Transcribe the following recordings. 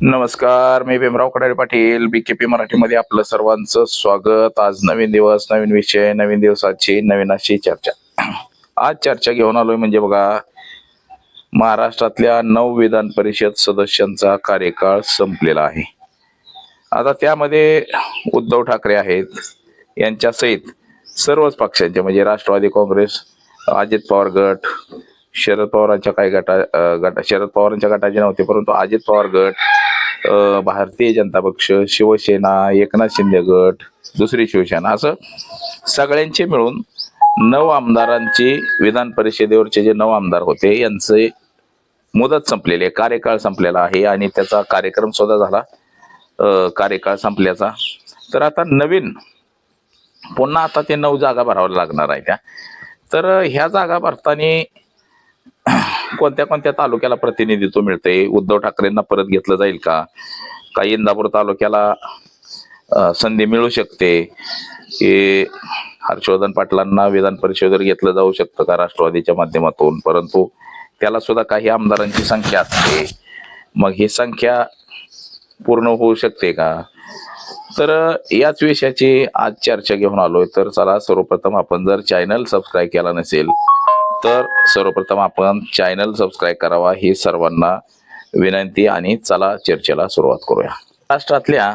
नमस्कार, मी भीमराव कडाळे पाटील, बीकेपी मराठीमध्ये आपलं सर्वांचं स्वागत. आज नवीन दिवस, नवीन विषय, नवीन दिवसाची नवीन अशी चर्चा. आज चर्चा घेऊन आलोय म्हणजे बघा, महाराष्ट्रातल्या 9 विधान परिषद सदस्यांचा कार्यकाळ संपलेला आहे. आता त्यामध्ये उद्धव ठाकरे आहेत, यांच्या सहित सर्वच पक्षांचे म्हणजे राष्ट्रवादी काँग्रेस, अजित पवार गट, शरद पवारांच्या काही शरद पवारांच्या गटाचे नव्हते, परंतु अजित पवार गट, भारतीय जनता पक्ष, शिवसेना, एकनाथ शिंदे गट, दुसरी शिवसेना, असं सगळ्यांचे मिळून 9 आमदारांची विधान परिषदेवरचे जे 9 आमदार होते यांचे मुदत संपलेली आहे, कार्यकाळ संपलेला आहे आणि त्याचा कार्यक्रम सुद्धा झाला कार्यकाळ संपल्याचा. तर आता नवीन पुन्हा आता ते 9 जागा भराव्या लागणार आहे त्या. तर ह्या जागा भरताना कोणत्या कोणत्या तालुक्याला प्रतिनिधित्व मिळते, उद्धव ठाकरेंना परत घेतलं जाईल का, काही इंदापूर तालुक्याला संधी मिळू शकते की हर्षवर्धन पाटलांना विधान परिषदेवर घेतलं जाऊ शकतं का राष्ट्रवादीच्या माध्यमातून, परंतु त्याला सुद्धा काही आमदारांची संख्या असते, मग ही संख्या पूर्ण होऊ शकते का. तर याच विषयाची आज चर्चा घेऊन आलोय. तर चला, सर्वप्रथम आपण जर चॅनल सबस्क्राईब केला नसेल तर सर्वप्रथम आपण चॅनल सबस्क्राईब करावा, ही सर्वांना विनंती. आणि चला चर्चेला सुरुवात करूया. महाराष्ट्रातल्या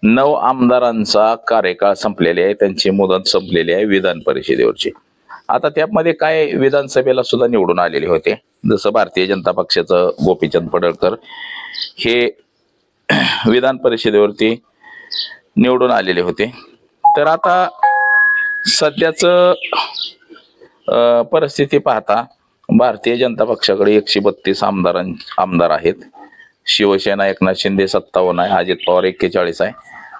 9 आमदारांचा कार्यकाळ संपलेला आहे, त्यांची मुदत संपलेली आहे विधान परिषदेवरची. आता त्यामध्ये काय विधानसभेला सुद्धा निवडून आलेले होते, जसं भारतीय जनता पक्षाचं गोपीचंद पडळकर हे विधान परिषदेवरती निवडून आलेले होते. तर आता सध्याच परिस्थिती पाहता भारतीय जनता पक्षाकडे 132 आमदार आहेत, शिवसेना एकनाथ शिंदे 57 आहे, अजित पवार 41 आहे,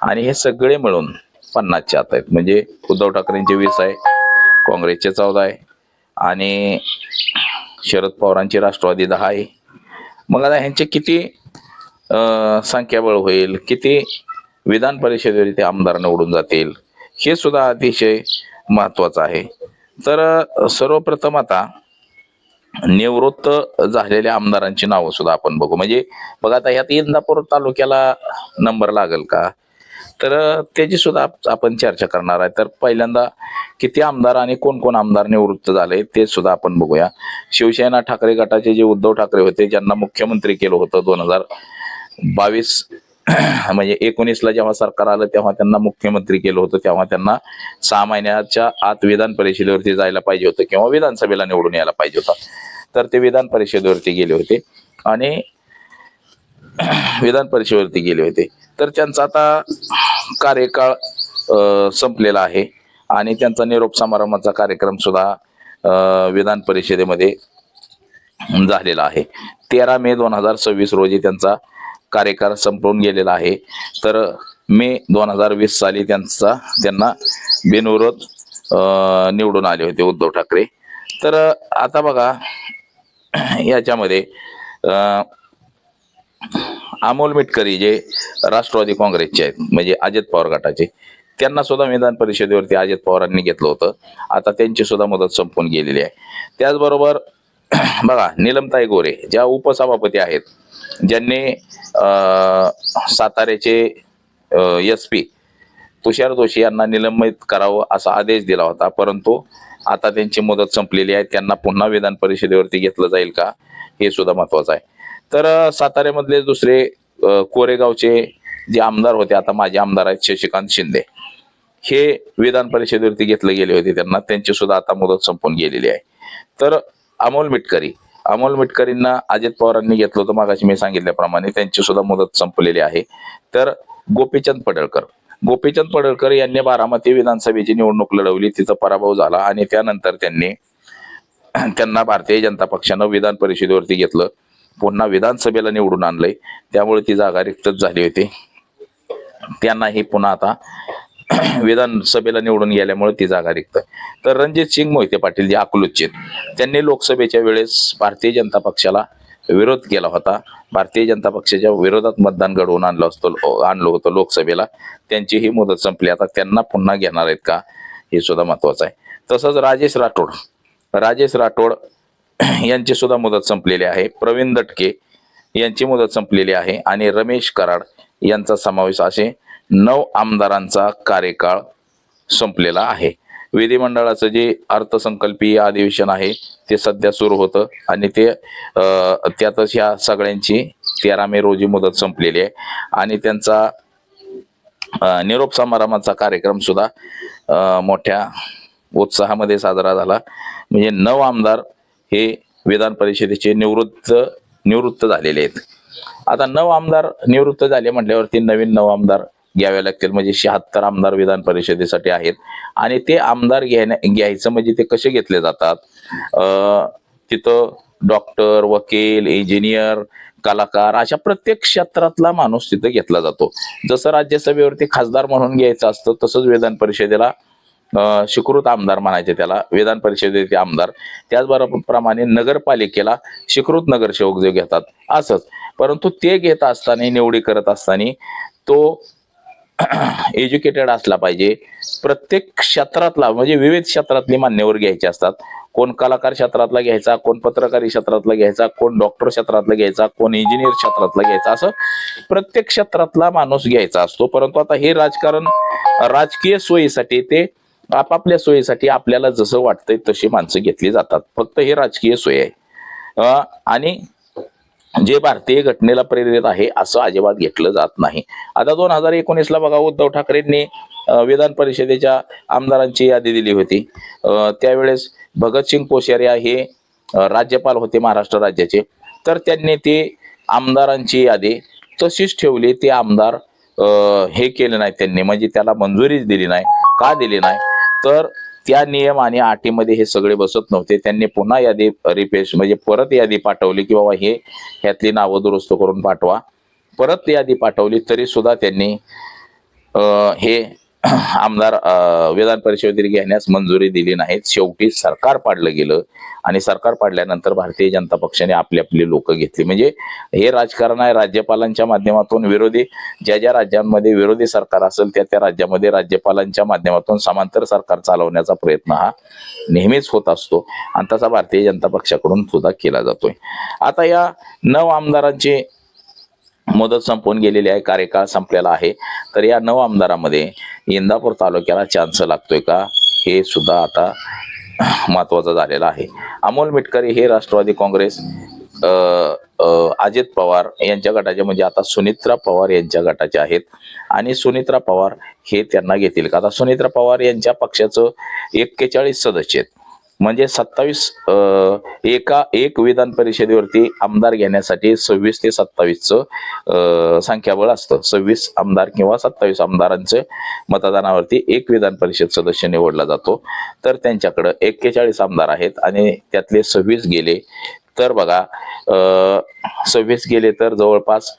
आणि हे सगळे मिळून 50च्या आत आहेत. म्हणजे उद्धव ठाकरेंचे 20 आहे, काँग्रेसचे 14 आहे आणि शरद पवारांची राष्ट्रवादी 10 आहे. मग आता ह्यांचे किती संख्याबळ होईल, किती विधान परिषदेवर ते आमदार निवडून जातील, हे सुद्धा अतिशय महत्वाचं आहे. तर सर्वप्रथम आता निवृत्त झालेल्या आमदारांची नावं सुद्धा आपण बघू. म्हणजे बघा, आता ह्यात इंदापूर तालुक्याला नंबर लागेल का, तर त्याची सुद्धा आपण चर्चा करणार आहे. तर पहिल्यांदा किती आमदार आणि कोण कोण आमदार निवृत्त झाले ते सुद्धा आपण बघूया. शिवसेना ठाकरे गटाचे जे उद्धव ठाकरे होते, ज्यांना मुख्यमंत्री केलं होतं 2022 म्हणजे 19ला जेव्हा सरकार आलं तेव्हा त्यांना मुख्यमंत्री केलं होतं, तेव्हा त्यांना 6 महिन्याच्या आत विधान परिषदेवरती जायला पाहिजे होतं किंवा विधानसभेला निवडून यायला पाहिजे होतं. तर ते विधान परिषदेवरती गेले होते आणि विधान परिषदेवरती गेले होते. तर त्यांचा आता कार्यकाळ संपलेला आहे आणि त्यांचा निरोप समारंभाचा कार्यक्रम सुद्धा विधान परिषदेमध्ये झालेला आहे. 13 मे 2026 रोजी त्यांचा कार्यकाळ संपवून गेलेला आहे. तर मे 2020 साली त्यांना बिनविरोध निवडून आले होते उद्धव ठाकरे. तर आता बघा, याच्यामध्ये अमोल मिटकरी जे राष्ट्रवादी काँग्रेसचे आहेत, म्हणजे अजित पवार गटाचे, त्यांना सुद्धा विधान परिषदेवरती अजित पवारांनी घेतलं होतं. आता त्यांची सुद्धा मुदत संपून गेलेली आहे. त्याचबरोबर बघा, नीलमताई गोरे ज्या उपसभापती आहेत, ज्यांनी साताऱ्याचे SP तुषार जोशी यांना निलंबित करावं असा आदेश दिला होता, परंतु आता त्यांची मुदत संपलेली आहे. त्यांना पुन्हा विधान परिषदेवरती घेतलं जाईल का, हे सुद्धा महत्वाचं आहे. तर साताऱ्यामधले दुसरे कोरेगावचे जे आमदार होते, आता माजी आमदार आहेत शशिकांत शिंदे, हे विधान परिषदेवरती घेतले गेले होते, त्यांची सुद्धा आता मुदत संपून गेलेली आहे. तर अमोल मिटकरींना अजित पवारांनी घेतलं होतं, मागाशी मी सांगितल्याप्रमाणे, त्यांची सुद्धा मुदत संपलेली आहे. तर गोपीचंद पडळकर यांनी बारामती विधानसभेची निवडणूक लढवली, तिचा पराभव झाला आणि त्यानंतर त्यांना भारतीय जनता पक्षानं विधान परिषदेवरती घेतलं, पुन्हा विधानसभेला निवडून आणलंय, त्यामुळे ती जागा रिक्तच झाली होती. त्यांनाही पुन्हा आता विधानसभेला निवडून गेल्यामुळे ती जागा रिक्त. तर रणजित सिंग मोहिते पाटील जे अकलूजचे, त्यांनी लोकसभेच्या वेळेस भारतीय जनता पक्षाला विरोध केला होता, भारतीय जनता पक्षाच्या विरोधात मतदान घडवून आणलं होतं लोकसभेला, त्यांची ही मुदत संपली. आता त्यांना पुन्हा घेणार आहेत का, हे सुद्धा महत्वाचं आहे. तसंच राजेश राठोड यांची सुद्धा मुदत संपलेली आहे. प्रवीण दटके यांची मुदत संपलेली आहे आणि रमेश कराड यांचा समावेश असे 9 आमदारांचा कार्यकाळ संपलेला आहे. विधिमंडळाचं जे अर्थसंकल्पीय अधिवेशन आहे ते सध्या सुरू होतं आणि त्यातच ह्या सगळ्यांची 13 मे रोजी मुदत संपलेली आहे आणि त्यांचा निरोप समारंभाचा कार्यक्रम सुद्धा मोठ्या उत्साहामध्ये साजरा झाला. म्हणजे 9 आमदार हे विधान परिषदेचे निवृत्त झालेले आहेत. आता 9 आमदार निवृत्त झाले म्हटल्यावरती नवीन 9 आमदार घ्यावे लागतील. म्हणजे 76 आमदार विधान परिषदेसाठी आहेत आणि ते आमदार घ्यायचं म्हणजे ते कसे घेतले जातात, तिथं डॉक्टर, वकील, इंजिनियर, कलाकार अशा प्रत्येक क्षेत्रातला माणूस तिथं घेतला जातो. जसं राज्यसभेवरती खासदार म्हणून घ्यायचं असतं तसंच विधान परिषदेला स्वीकृत आमदार म्हणायचे त्याला, विधान परिषदेचे आमदार. त्याचबरोबर नगरपालिकेला स्वीकृत नगरसेवक जे घेतात असंच. परंतु ते घेत असताना, निवडी करत असताना तो एज्युकेटेड असला पाहिजे. प्रत्येक क्षेत्रातला म्हणजे विविध क्षेत्रातली मान्यवर घ्यायचे असतात. कोण कलाकार क्षेत्रातला घ्यायचा, कोण पत्रकारी क्षेत्रातला घ्यायचा, कोण डॉक्टर क्षेत्रातला घ्यायचा, कोण इंजिनियर क्षेत्रातला घ्यायचा, असं प्रत्येक क्षेत्रातला माणूस घ्यायचा असतो. परंतु आता हे राजकारण राजकीय सोयीसाठी, ते आपापल्या सोयीसाठी आपल्याला जसं वाटतंय तशी माणसं घेतली जातात. फक्त हे राजकीय सोय आहे आणि जे भारतीय घटनेला प्रेरित आहे असं अजिबात घेतलं जात नाही. आता 2019ला बघा, उद्धव ठाकरेंनी विधान परिषदेच्या आमदारांची यादी दिली होती. त्यावेळेस भगतसिंग कोश्यारी हे राज्यपाल होते महाराष्ट्र राज्याचे. तर त्यांनी ते आमदारांची यादी तशीच ठेवली. ते आमदार हे केले नाही त्यांनी, म्हणजे त्याला मंजुरीच दिली नाही. का दिली नाही तर त्या नियम आणि अटीमध्ये हे सगळे बसत नव्हते. त्यांनी पुन्हा यादी म्हणजे परत यादी पाठवली की बाबा ह्यातली नावं दुरुस्त करून पाठवा. परत यादी पाठवली तरी सुद्धा त्यांनी हे आमदार विधान परिषदेत घेण्यास मंजुरी दिली नाही. शेवटी सरकार पाडलं गेलं आणि सरकार पाडल्यानंतर भारतीय जनता पक्षाने आपली आपली लोक घेतली. म्हणजे हे राजकारण आहे. राज्यपालांच्या माध्यमातून ज्या ज्या राज्यांमध्ये विरोधी सरकार असेल त्या राज्यामध्ये राज्यपालांच्या माध्यमातून समांतर सरकार चालवण्याचा प्रयत्न हा नेहमीच होत असतो आणि तसा भारतीय जनता पक्षाकडून सुद्धा केला जातोय. आता या 9 आमदारांची मुदत संपून गेलेली आहे, कार्यकाळ संपलेला आहे. तर या 9 आमदारांमध्ये इंदापूर तालुक्याला चान्स लागतोय का, हे सुद्धा आता महत्वाचं झालेलं आहे. अमोल मिटकरी हे राष्ट्रवादी काँग्रेस अजित पवार यांच्या गटाचे, म्हणजे आता सुनित्रा पवार यांच्या गटाचे आहेत आणि सुनित्रा पवार हे त्यांना घेतील का. आता सुनित्रा पवार यांच्या पक्षाचं 41 सदस्य आहेत. म्हणजे एक विधान परिषदेवरती आमदार घेण्यासाठी 26 ते 27चं संख्याबळ असतं. 26 आमदार किंवा 27 आमदारांचं मतदानावरती एक विधान परिषद सदस्य निवडला जातो. तर त्यांच्याकडे 41 आमदार आहेत आणि त्यातले 26 गेले तर बघा, 26 गेले तर जवळपास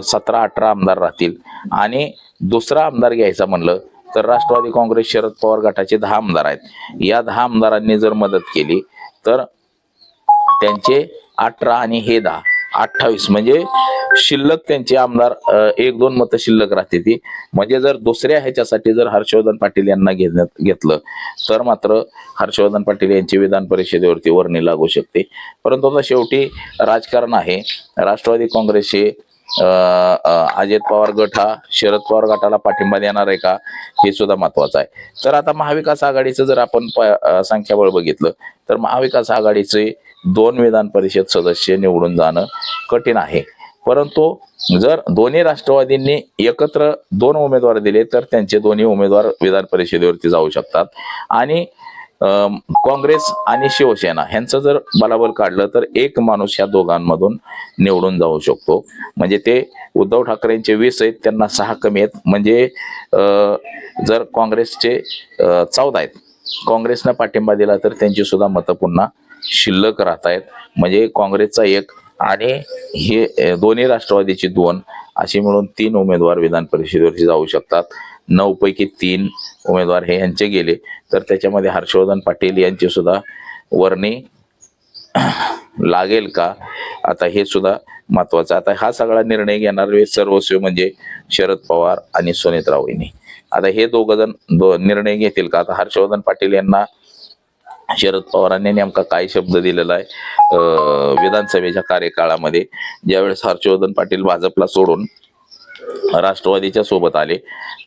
17-18 आमदार राहतील. आणि दुसरा आमदार घ्यायचा म्हणलं तर राष्ट्रवादी काँग्रेस शरद पवार गटाचे 10 आमदार आहेत. या 10 आमदारांनी जर मदत केली तर त्यांचे 18 आणि हे 10 28, म्हणजे शिल्लक त्यांचे आमदार 1-2 मतं शिल्लक राहते ती. म्हणजे जर दुसऱ्या ह्याच्यासाठी जर हर्षवर्धन पाटील यांना घेतलं तर मात्र हर्षवर्धन पाटील यांची विधान परिषदेवरती वर्णी लागू शकते. परंतु आता शेवटी राजकारण आहे. राष्ट्रवादी काँग्रेसचे अजित पवार गट हा शरद पवार गटाला पाठिंबा देणार आहे का, हे सुद्धा महत्वाचं आहे. तर आता महाविकास आघाडीचं जर आपण संख्याबळ बघितलं तर महाविकास आघाडीचे 2 विधान परिषद सदस्य निवडून जाणं कठीण आहे. परंतु जर दोन्ही राष्ट्रवादींनी एकत्र 2 उमेदवार दिले तर त्यांचे दोन्ही उमेदवार विधान परिषदेवरती जाऊ शकतात. आणि काँग्रेस आणि शिवसेना ह्यांचं जर बलाबल काढलं तर एक माणूस ह्या दोघांमधून निवडून जाऊ शकतो. म्हणजे ते उद्धव ठाकरेंचे 20 आहेत, त्यांना 6 कमी आहेत. म्हणजे जर काँग्रेसचे 14 आहेत, काँग्रेसनं पाठिंबा दिला तर त्यांची सुद्धा मतं पुन्हा शिल्लक राहत आहेत. म्हणजे काँग्रेसचा 1 आणि हे दोन्ही राष्ट्रवादीची 2 अशी मिळून 3 उमेदवार विधान परिषदेवरती जाऊ शकतात. 9 पैकी 3 उमेदवार हे यांचे गेले तर त्याच्यामध्ये हर्षवर्धन पाटील यांची सुद्धा वर्णी लागेल का, आता हे सुद्धा महत्वाचं. आता हा सगळा निर्णय घेणारे सर्वस्वी म्हणजे शरद पवार आणि सुनित्रा वहिनी. आता हे दोघ जण निर्णय घेतील का. आता हर्षवर्धन पाटील यांना शरद पवारांनी नेमका काय शब्द दिलेला आहे विधानसभेच्या कार्यकाळामध्ये, ज्यावेळेस हर्षवर्धन पाटील भाजपला सोडून राष्ट्रवादीच्या सोबत आले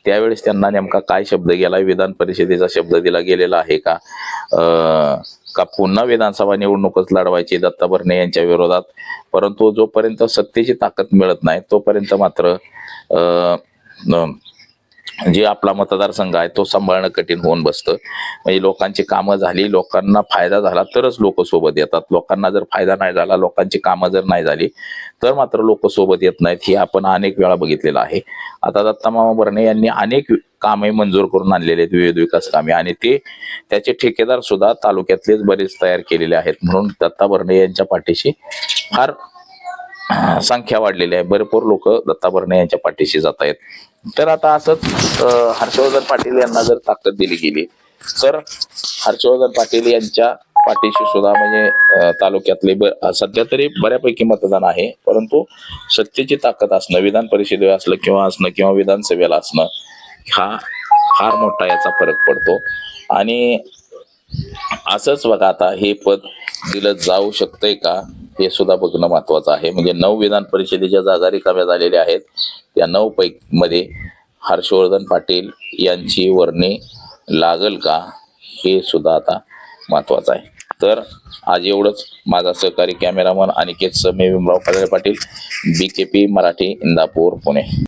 त्यावेळेस त्यांना नेमका काय शब्द गेला, विधान परिषदेचा शब्द दिला गेलेला आहे का, का पुन्हा विधानसभा निवडणूकच लढवायची दत्ता भरणे यांच्या विरोधात. परंतु जोपर्यंत सत्तेची ताकद मिळत नाही तोपर्यंत मात्र जे आपला मतदारसंघ आहे तो सांभाळणं कठीण होऊन बसतं. म्हणजे लोकांची कामं झाली, लोकांना फायदा झाला तरच लोक सोबत येतात. लोकांना जर फायदा नाही झाला, लोकांची कामं जर नाही झाली तर मात्र लोक सोबत येत नाहीत. हे आपण अनेक वेळा बघितलेलं आहे. आता दत्ता मामा भरणे यांनी अनेक कामे मंजूर करून आणलेले आहेत, विविध विकास कामे, आणि ते त्याचे ठेकेदार सुद्धा तालुक्यातलेच बरेच तयार केलेले आहेत. म्हणून दत्ता भरणे यांच्या पाठीशी फार संख्या वाढलेली आहे. भरपूर लोक दत्ता भरणे यांच्या पाठीशी जात आहेत. तर आता असंच हर्षवर्धन पाटील यांना जर ताकद दिली गेली तर हर्षवर्धन पाटील यांच्या पाठीशी सुद्धा म्हणजे तालुक्यातले सध्या तरी बऱ्यापैकी मतदान आहे. परंतु सत्तेची ताकद असणं, विधान परिषदेला असलं किंवा विधानसभेला असणं, हा फार मोठा याचा फरक पडतो. आणि असंच बघा, आता हे पद दिलं जाऊ शकतंय का हे सुद्धा बघणं महत्वाचं आहे. म्हणजे 9 विधान परिषदेच्या जागा रिकाम्या झालेल्या आहेत. त्या 9 पैकी मध्ये हर्षवर्धन पाटील यांची वर्णी लागल का हे सुद्धा आता महत्वाचं आहे. तर आज एवढंच. माझा सहकारी कॅमेरामन अनिकेत समे, भीमराव पाटील, BKP मराठी, इंदापूर, पुणे.